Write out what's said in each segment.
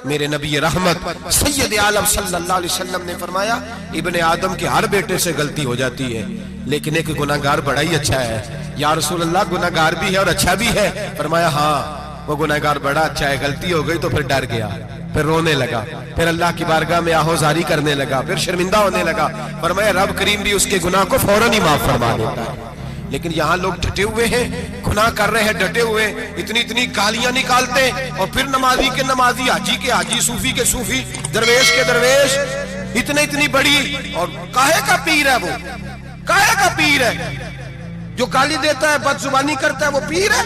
میرے نبی رحمت سید عالم صلی اللہ علیہ وسلم نے فرمایا ابن آدم کے ہر بیٹے سے غلطی ہو جاتی ہے لیکن ایک گناہگار بڑا ہی اچھا ہے۔ یا رسول اللہ گناہگار بھی ہے اور اچھا بھی ہے؟ فرمایا ہاں وہ گناہگار بڑا اچھا ہے، غلطی ہو گئی تو پھر ڈر گیا، پھر رونے لگا، پھر اللہ کی بارگاہ میں آہوزاری کرنے لگا، پھر شرمندہ ہونے لگا۔ فرمایا رب کریم بھی اس کے گناہ کو فوراً ہی معاف فرما دیتا ہے۔ لیکن یہاں لوگ ڈٹے ہوئے ہیں، گناہ کر رہے ہیں ڈٹے ہوئے، اتنی گالیاں نکالتے اور پھر نمازی کے نمازی، حاجی کے حاجی، صوفی کے صوفی، درویش کے درویش، اتنی بڑی، اور کاہے کا پیر ہے وہ؟ کاہے کا پیر ہے؟ جو گالی دیتا ہے، بد زبانی کرتا ہے، وہ پیر ہے؟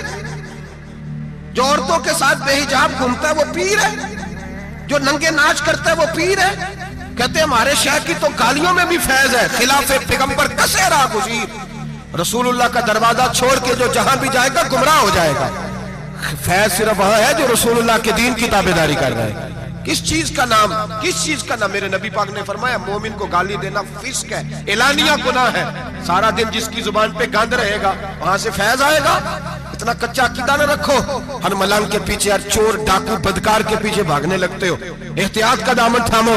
جو عورتوں کے ساتھ بے حجاب گھومتا ہے وہ پیر ہے؟ جو ننگے ناچ کرتا ہے وہ پیر ہے؟ کہتے ہیں ہمارے شیخ کی تو گالیوں میں بھی فیض ہے، خلاف پیغمبر کسے راہ گزیر، رسول اللہ کا دروازہ چھوڑ کے جو جہاں بھی جائے گا گمراہ ہو جائے گا۔ فیض صرف وہاں ہے جو رسول اللہ کے دین کی تابعداری کر رہا ہے۔ کس چیز کا نام؟ کس چیز کا نام؟ میرے نبی پاک نے فرمایا مومن کو گالی دینا فسق ہے، اعلانیہ گناہ ہے۔ سارا دن جس کی زبان پہ گند رہے گا وہاں سے فیض آئے گا؟ اتنا کچا عقیدہ نہ رکھو، ہر ملنگ کے پیچھے، ہر چور ڈاکو بدکار کے پیچھے بھاگنے لگتے ہو۔ احتیاط کا دامن تھامو۔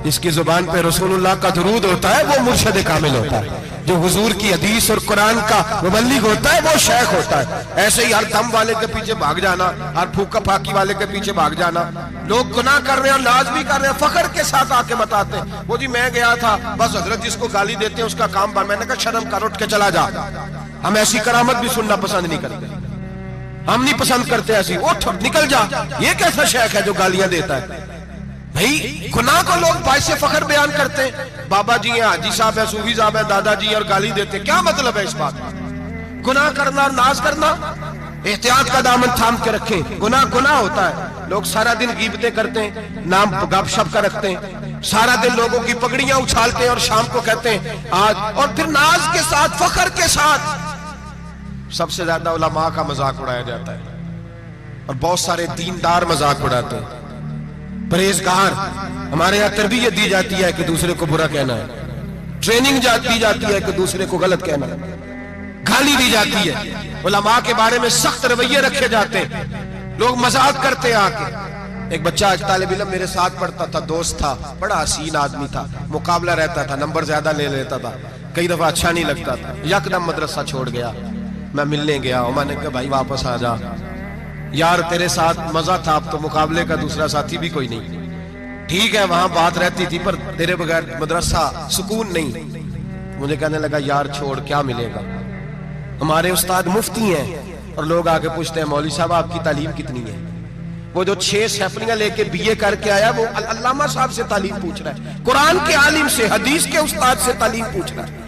جس کی زبان پہ رسول اللہ کا درود ہوتا ہے وہ مرشد کامل ہوتا ہے، جو حضور کی حدیث اور قرآن کا مبلغ ہوتا ہے وہ شیخ ہوتا ہے۔ ایسے ہی ہر دم والے کے پیچھے بھاگ جانا، ہر پھوکا پھاکی والے کے پیچھے بھاگ جانا۔ لوگ گناہ کر رہے ہیں، ناز بھی کر رہے ہیں، فخر کے ساتھ آ کے بتاتے ہیں وہ جی میں گیا تھا، بس حضرت جس کو گالی دیتے ہیں اس کا کام بن۔ میں نے کہا شرم کر، اٹھ کے چلا جا۔ ہم ایسی کرامت بھی سننا پسند نہیں کرتے، ہم نہیں پسند کرتے ایسی، اٹھ نکل جا۔ یہ کیسا شیخ ہے جو گالیاں دیتا ہے؟ بھئی گناہ کو لوگ باعث فخر بیان کرتے ہیں، بابا جی ہیں، حاجی صاحب ہیں، صوفی صاحب ہیں، دادا جی ہیں، اور گالی دیتے ہیں۔ کیا مطلب ہے اس بات کا؟ گناہ کرنا اور ناز کرنا، احتیاط کا دامن تھام کے رکھیں۔ گناہ ہوتا ہے۔ لوگ سارا دن غیبتیں کرتے ہیں، نام گپ شپ کا رکھتے ہیں، سارا دن لوگوں کی پگڑیاں اچھالتے ہیں اور شام کو کہتے ہیں آج، اور پھر ناز کے ساتھ، فخر کے ساتھ۔ سب سے زیادہ علماء کا مذاق اڑایا جاتا ہے اور بہت سارے دیندار مذاق اڑاتے ہیں۔ پرہیزگار، ہمارے یہاں تربیت دی جاتی ہے کہ دوسرے کو برا کہنا ہے، ٹریننگ دی جاتی ہے کہ دوسرے کو غلط کہنا ہے، گالی دی جاتی ہے، علماء کے بارے میں سخت رویے رکھے جاتے ہیں، لوگ مذاق کرتے ہیں آ کے۔ ایک بچہ، ایک طالب علم میرے ساتھ پڑھتا تھا، دوست تھا، بڑا حسین آدمی تھا، مقابلہ رہتا تھا، نمبر زیادہ لے لیتا تھا، کئی دفعہ اچھا نہیں لگتا تھا، یکدم مدرسہ چھوڑ گیا۔ میں ملنے گیا اور میں نے کہا بھائی واپس آ جا یار، تیرے ساتھ مزہ تھا، اب تو مقابلے کا دوسرا ساتھی بھی کوئی نہیں۔ ٹھیک ہے وہاں بات رہتی تھی پر تیرے بغیر مدرسہ سکون نہیں۔ مجھے کہنے لگا یار چھوڑ، کیا ملے گا؟ ہمارے استاد مفتی ہیں اور لوگ آگے پوچھتے ہیں مولوی صاحب آپ کی تعلیم کتنی ہے؟ وہ جو 6 سیفلیاں لے کے BA کر کے آیا وہ علامہ صاحب سے تعلیم پوچھ رہا ہے، قرآن کے عالم سے، حدیث کے استاد سے تعلیم پوچھ رہا ہے۔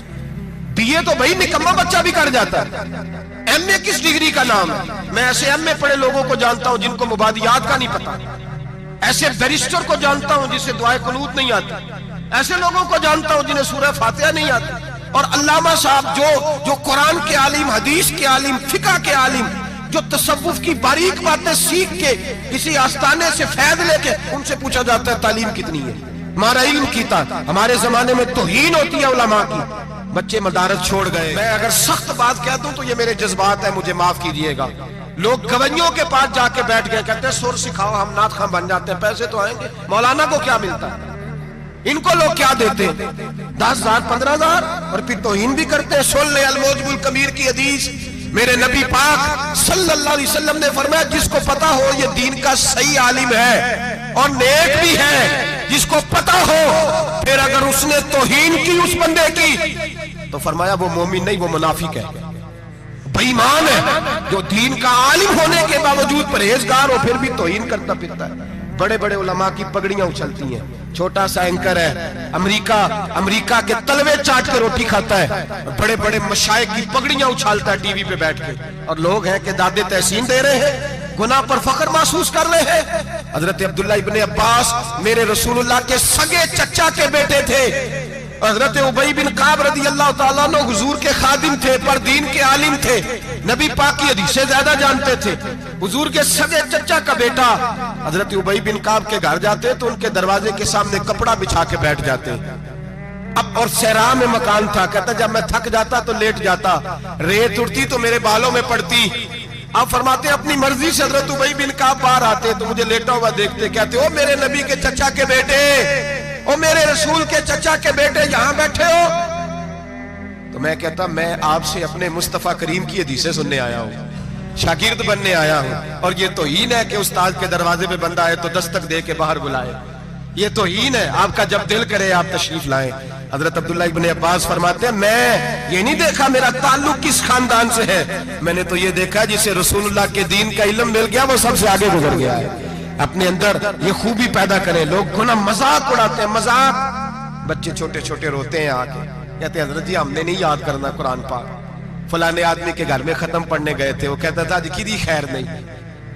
BA تو بھائی نکمہ بچہ بھی کر جاتا ہے، MA کس ڈگری کا نام ہے؟ میں ایسے MA پڑھے لوگوں کو جانتا ہوں جن کو مبادیات کا نہیں پتا، ایسے بیرسٹر کو جانتا ہوں جسے دعائے قنوت نہیں آتی، ایسے لوگوں کو جانتا ہوں جنہیں سورہ فاتحہ نہیں آتی، اور علامہ صاحب جو قرآن کے عالم، حدیث کے عالم، فقہ کے عالم، جو تصوف کی باریک باتیں سیکھ کے کسی آستانے سے فیض لے کے ان سے پوچھا جاتا ہے تعلیم کتنی ہے؟ ہمارا علم کیتا۔ ہمارے زمانے میں توہین ہوتی ہے علماء کی، بچے مدارس چھوڑ گئے۔ میں اگر سخت بات کہہ دوں تو یہ میرے جذبات ہیں، مجھے معاف کیجئے گا۔ لوگ گویوں کے پاس جا کے بیٹھ گئے، کہتے ہیں سر سکھاؤ ہم نعت خواں بن جاتے ہیں، پیسے تو آئیں گے۔ مولانا کو کیا ملتا ہے؟ ان کو لوگ کیا دیتے ہیں؟ 10,000 15,000، اور پھر توہین بھی کرتے ہیں۔ سن لے الموجب الکبیر کی حدیث، میرے نبی پاک صلی اللہ علیہ وسلم نے فرمایا جس کو پتا ہو یہ دین کا صحیح عالم ہے اور نیک بھی ہے، جس کو پتا ہو پھر اگر اس نے توہین کی اس بندے کی تو فرمایا وہ مومن نہیں، وہ منافق ہے، بے ایمان ہے۔ جو دین کا عالم ہونے کے باوجود پرہیزگار ہو پھر بھی توہین کرتا پھرتا ہے۔ بڑے بڑے علماء کی پگڑیاں اچھلتی ہیں، چھوٹا سا اینکر ہے امریکہ کے تلوے چاٹ کے روٹی کھاتا ہے، بڑے بڑے مشائخ کی پگڑیاں اچھالتا ہے ٹی وی پہ بیٹھ کے، اور لوگ ہیں کہ دادے تحسین دے رہے ہیں، گناہ پر فخر محسوس کر رہے ہیں۔ حضرت عبداللہ ابن عباس میرے رسول اللہ کے سگے چچا کے بیٹے تھے، حضرت ابی بن کعب رضی اللہ تعالیٰ عنہ حضور کے خادم تھے، پر دین کے عالم تھے، نبی پاک کی حدیثیں زیادہ جانتے تھے۔ حضور کے سگے چچا کا بیٹا حضرت ابی بن کعب کے گھر جاتے تو ان کے دروازے کے سامنے کپڑا بچھا کے بیٹھ جاتے۔ اب اور صحرا میں مکان تھا، کہتا جب میں تھک جاتا تو لیٹ جاتا، ریت اڑتی تو میرے بالوں میں پڑتی، آپ فرماتے ہیں اپنی مرضی سے حضرت ابی بن کعب باہر آتے تو مجھے لیٹا ہوا دیکھتے، کہتے او میرے نبی کے چچا کے بیٹے، او میرے رسول کے چچا کے بیٹے یہاں بیٹھے ہو؟ تو میں کہتا میں آپ سے اپنے مصطفیٰ کریم کی حدیثیں سننے آیا ہوں، شاگرد بننے آیا ہوں، اور یہ توہین ہے کہ استاد کے دروازے پہ بندہ آئے تو دستک دے کے باہر بلائے، یہ توہین ہے۔ آپ کا جب دل کرے آپ تشریف لائیں۔ حضرت عبداللہ ابن عباس فرماتے ہیں میں یہ نہیں دیکھا میرا تعلق کس خاندان سے ہے، میں نے تو یہ دیکھا جسے رسول اللہ کے دین کا علم مل گیا وہ سب سے آگے گزر گیا ہے۔ اپنے اندر یہ خوبی پیدا کریں۔ لوگ گناہ مذاق اڑاتے ہیں، مذاق، بچے چھوٹے چھوٹے روتے ہیں آ کے، کہتے ہیں حضرت جی ہم نے نہیں یاد کرنا قرآن پاک، فلانے آدمی کے گھر میں ختم پڑھنے گئے تھے، وہ کہتا تھا جی کی خیر نہیں۔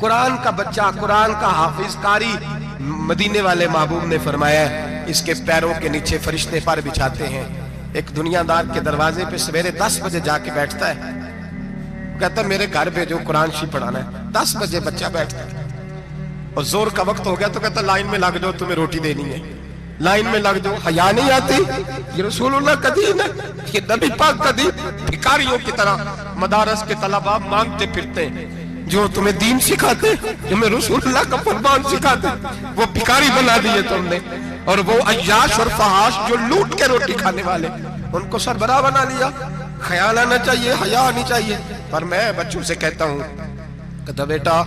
قرآن کا بچہ، قرآن کا حافظ قاری، مدینے والے محبوب نے فرمایا ہے اس کے پیروں کے نیچے فرشتے پر بچھاتے ہیں۔ ایک دنیا دار کے دروازے پہ سویرے 10 بجے جا کے بیٹھتا ہے، کہتا ہے میرے گھر پہ جو قرآن شریف پڑھانا ہے، 10 بجے بچہ بیٹھتا ہے، اور زور کا وقت ہو گیا تو کہتا لائن میں لگ جاؤ تمہیں روٹی دینی ہے، لائن میں لگ جاؤ۔ حیا نہیں آتی؟ یہ رسول اللہ کا دین ہے، یہ نبی پاک کا دین۔ بھکاریوں کی طرح مدارس کے طلباء مانگتے پھرتے ہیں، جو تمہیں دین سکھاتے، تمہیں رسول اللہ کا فرمان سکھاتے، وہ بھکاری بنا دیے تم نے، اور وہ عیاش اور فحاش جو لوٹ کے روٹی کھانے والے ان کو سربراہ بنا لیا۔ خیال آنا چاہیے، حیا آنی چاہیے۔ پر میں بچوں سے کہتا ہوں کہ بیٹا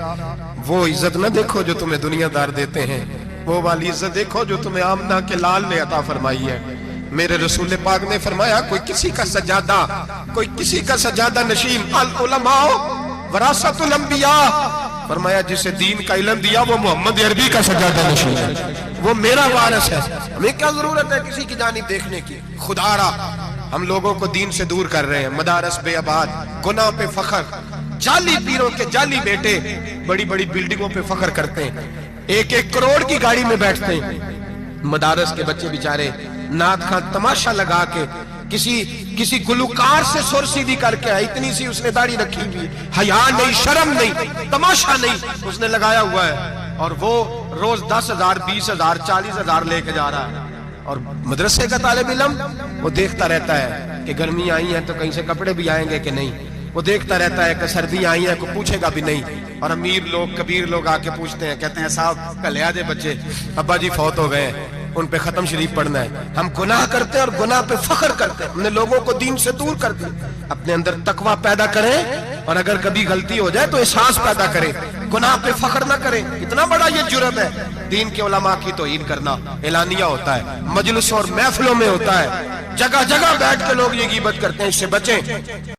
وہ عزت نہ دیکھو جو تمہیں دنیا دار دیتے ہیں، وہ والی عزت دیکھو جو تمہیں آمنہ کے لال نے عطا فرمائی ہے۔ میرے رسول پاک نے فرمایا کوئی کسی کا سجادہ، کوئی کسی کا سجادہ نشین، العلماء وراثت الانبیاء، فرمایا جسے دین کا علم دیا وہ محمد عربی کا سجادہ نشین ہے، وہ میرا وارث ہے۔ ہمیں کیا ضرورت ہے کسی کی جانب دیکھنے کی؟ خدا را ہم لوگوں کو دین سے دور کر رہے ہیں، مدارس بے آباد، گناہ پہ فخر، جعلی پیروں کے جعلی بیٹے بڑی بڑی بلڈنگوں پہ فخر کرتے ہیں، 1-1 کروڑ کی گاڑی میں بیٹھتے ہیں۔ مدارس کے بچے بیچارے نعت خواں تماشا لگا کے کسی گلوکار سے سر سیدھی کر کے آئے، اتنی سی اس نے داڑھی رکھی ہوئی، حیا نہیں، شرم نہیں، تماشا نہیں، اس نے لگایا ہوا ہے، اور وہ روز 10,000 20,000 40,000 لے کے جا رہا ہے۔ اور مدرسے کا طالب علم وہ دیکھتا رہتا ہے کہ گرمی آئی ہے تو کہیں سے کپڑے بھی آئیں گے کہ نہیں، وہ دیکھتا رہتا ہے کہ سردی آئی ہے کوئی پوچھے گا بھی نہیں۔ اور امیر لوگ، کبیر لوگ آ کے پوچھتے ہیں، کہتے ہیں صاحب کل آ جائے بچے، ابا جی فوت ہو گئے ہیں، ان پہ ختم شریف پڑھنا ہے۔ ہم گناہ کرتے ہیں اور گناہ پہ فخر کرتے ہیں، ہم نے لوگوں کو دین سے دور کر دیا۔ اپنے اندر تقویٰ پیدا کریں، اور اگر کبھی غلطی ہو جائے تو احساس پیدا کریں، گناہ پہ فخر نہ کریں۔ اتنا بڑا یہ جرم ہے دین کے علماء کی توہین کرنا۔ اعلانیہ ہوتا ہے، مجلسوں اور محفلوں میں ہوتا ہے، جگہ جگہ بیٹھ کے لوگ یہ غیبت کرتے ہیں، اس سے بچیں۔